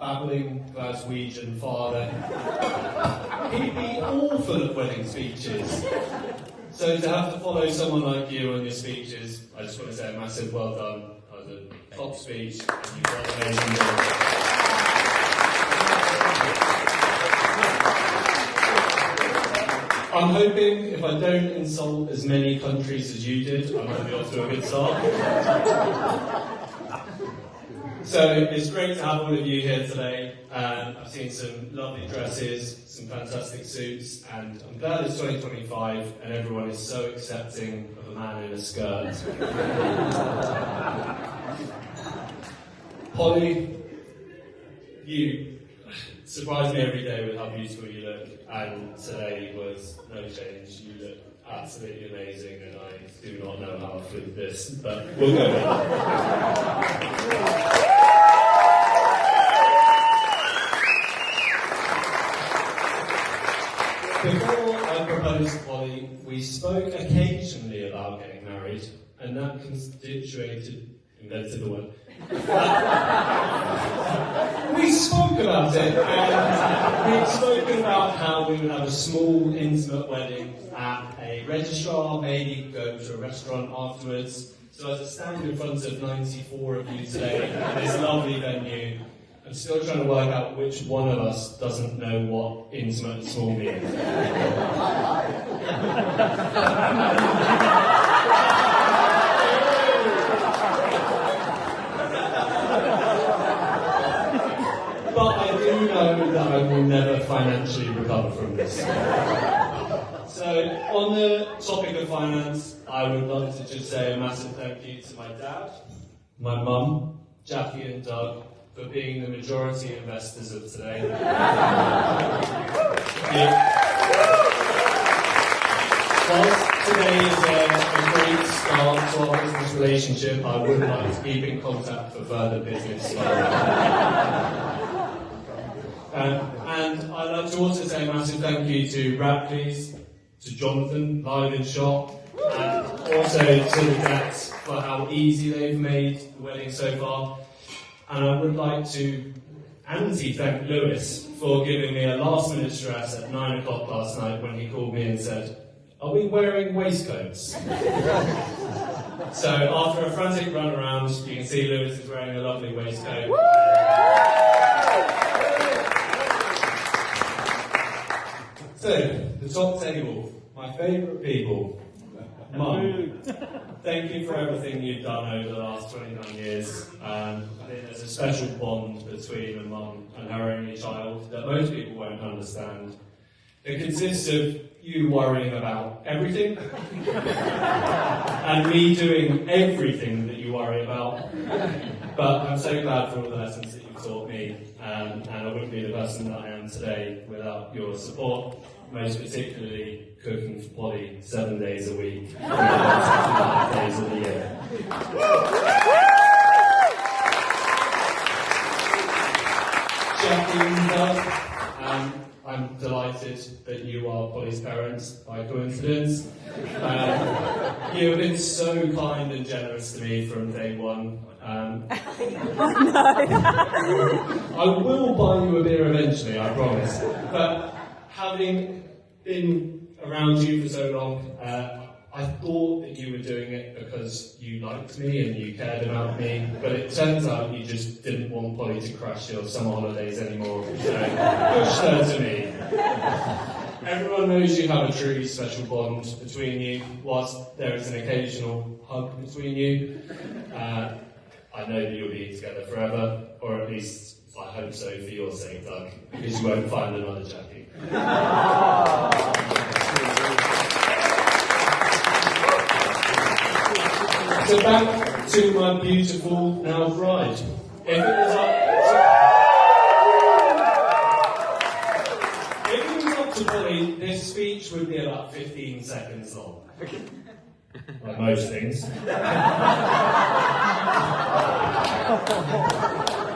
babbling Glaswegian father. He'd be awful at wedding speeches. So to have to follow someone like you on your speeches, I just want to say a massive well done. That was a top speech, and you've got an amazing job. I'm hoping if I don't insult as many countries as you did, I might be off to a good start. So it's great to have all of you here today. I've seen some lovely dresses, some fantastic suits, and I'm glad it's 2025 and everyone is so accepting of a man in a skirt. Polly, you surprise me every day with how beautiful you look, and today was no change. You look absolutely amazing, and I do not know how to flip this, but we'll go with it. Before I proposed Polly, we spoke occasionally about getting married, and that invented the word. We spoke about it, and we'd spoken about how we would have a small, intimate wedding at a registrar, maybe go to a restaurant afterwards. So as I stand in front of 94 of you today in this lovely venue, I'm still trying to work out which one of us doesn't know what intimate small means. But I do know that I will never financially recover from this. So, on the topic of finance, I would like to just say a massive thank you to my dad, my mum, Jackie and Doug, for being the majority investors of today. Whilst today is a great start to our business relationship, I would like to keep in contact for further business. And I'd like to also say a massive thank you to Radcliffe's, to Jonathan, live in shop, and also to the Jets for how easy they've made the wedding so far. And I would like to thank Lewis for giving me a last-minute stress at 9 o'clock last night when he called me and said, "Are we wearing waistcoats?" So after a frantic run around, you can see Lewis is wearing a lovely waistcoat. So, the top table, my favourite people. Mum, thank you for everything you've done over the last 29 years. I think there's a special bond between a mum and her only child that most people won't understand. It consists of you worrying about everything and me doing everything that you worry about. But I'm so glad for all the lessons that you've taught me, and I wouldn't be the person that I am today without your support, most particularly cooking for Polly 7 days a week, 5 days of the year. Jackie and Doug, I'm delighted that you are Polly's parents by coincidence. You have been so kind and generous to me from day one. I will buy you a beer eventually, I promise. But having been around you for so long, I thought that you were doing it because you liked me and you cared about me, but it turns out you just didn't want Polly to crash your summer holidays anymore, so pushed her to me. Everyone knows you have a truly special bond between you, whilst there is an occasional hug between you. I know that you'll be together forever, or at least I hope so for your sake, Doug, because you won't find another Jackie. So back to my beautiful now bride. If it was up to Polly, this speech would be about 15 seconds long. Like most things.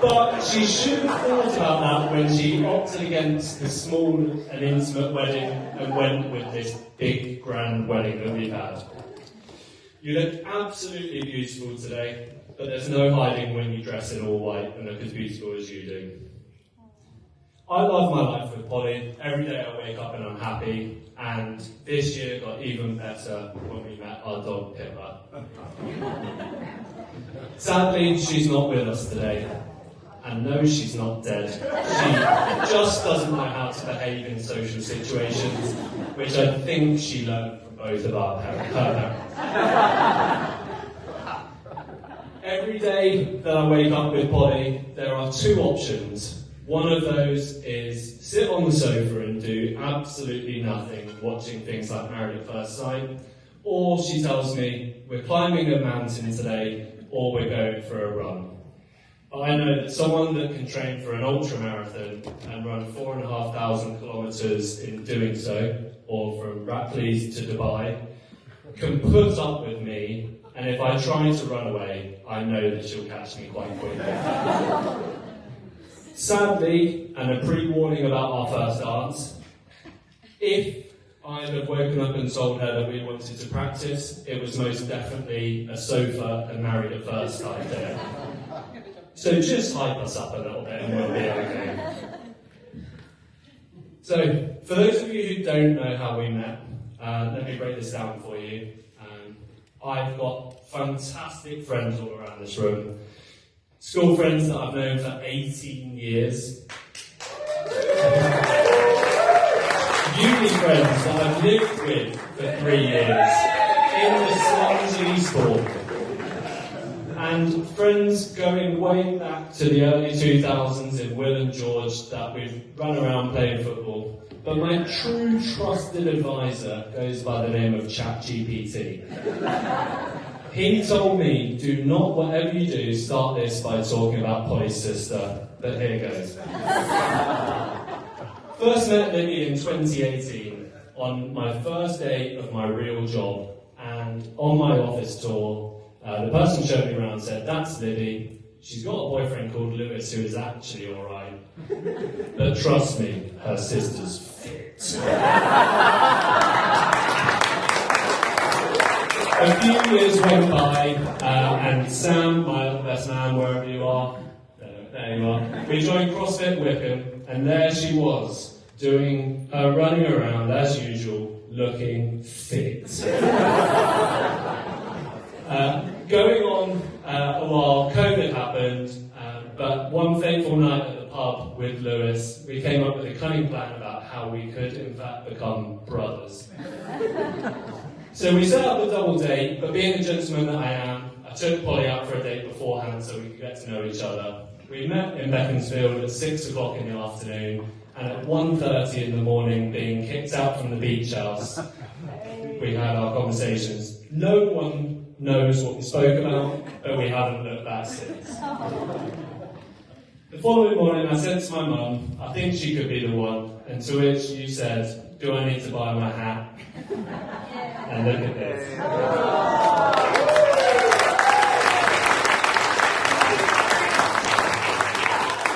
But she should have thought about that when she opted against the small and intimate wedding and went with this big, grand wedding that we've had. You look absolutely beautiful today, but there's no hiding when you dress in all white and look as beautiful as you do. I love my life with Polly. Every day I wake up and I'm happy, and this year got even better when we met our dog Pippa. Sadly, she's not with us today. And no, she's not dead. She just doesn't know how to behave in social situations, which I think she learned from both of her parents. Every day that I wake up with Polly, there are two options. One of those is sit on the sofa and do absolutely nothing, watching things like Married at First Sight, or she tells me, we're climbing a mountain today, or we're going for a run. I know that someone that can train for an ultra-marathon and run 4,500 kilometres in doing so, or from Rapley's to Dubai, can put up with me, and if I try to run away, I know that she'll catch me quite quickly. Sadly, and a pre-warning about our first dance, if I'd have woken up and told her that we wanted to practice, it was most definitely a sofa and Married at First Sight day. So just hype us up a little bit and we'll be okay. So, for those of you who don't know how we met, let me break this down for you. I've got fantastic friends all around this room. School friends that I've known for 18 years. Uni friends that I've lived with for 3 years. In the slums of Eastbourne. And friends going way back to the early 2000s in Will and George that we've run around playing football. But my true trusted advisor goes by the name of ChatGPT. He told me, do not, whatever you do, start this by talking about Polly's sister. But here goes. First met Libby in 2018 on my first day of my real job. And on my office tour, the person showed me around and said, that's Libby. She's got a boyfriend called Lewis who is actually alright. But trust me, her sister's fit. A few years went by, and Sam, my other best man, wherever you are, there you are, we joined CrossFit Wickham, and there she was, doing her running around as usual, looking fit. Going on while COVID happened, but one fateful night at the pub with Lewis, we came up with a cunning plan about how we could, in fact, become brothers. So we set up a double date, but being a gentleman that I am, I took Polly out for a date beforehand so we could get to know each other. We met in Beaconsfield at 6 o'clock in the afternoon, and at 1:30 in the morning, being kicked out from the beach house, we had our conversations. No one knows what we spoke about, but we haven't looked back since. The following morning, I said to my mum, I think she could be the one, and to which you said, do I need to buy my hat? And look at this.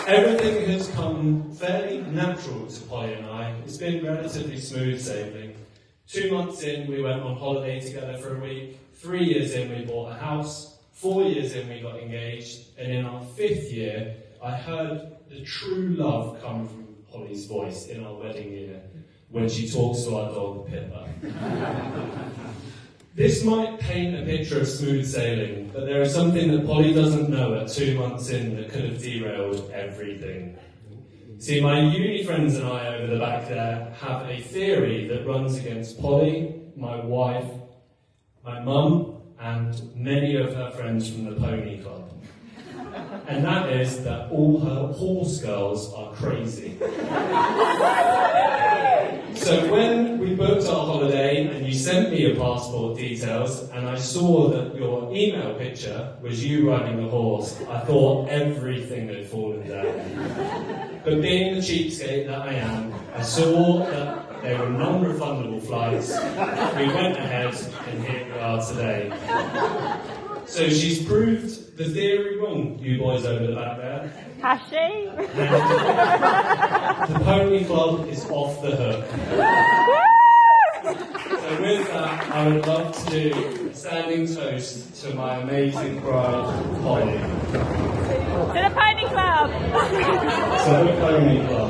Everything has come fairly natural to Polly and I. It's been relatively smooth sailing. 2 months in, we went on holiday together for a week. 3 years in, we bought a house. 4 years in, we got engaged. And in our 5th year, I heard the true love come from Polly's voice in our wedding year, when she talks to our dog, Pippa. This might paint a picture of smooth sailing, but there is something that Polly doesn't know at 2 months in that could have derailed everything. See, my uni friends and I over the back there have a theory that runs against Polly, my wife, my mum, and many of her friends from the Pony Club. And that is that all her horse girls are crazy. So when we booked our holiday and you sent me your passport details and I saw that your email picture was you riding the horse, I thought everything had fallen down. But being the cheapskate that I am, I saw that they were non-refundable flights. We went ahead and here we are today. So she's proved the theory wrong, you boys over the back there. Has she? The Pony Club is off the hook. So with that, I would love to do a standing toast to my amazing bride, Polly. To the Pony Club! To the Pony Club.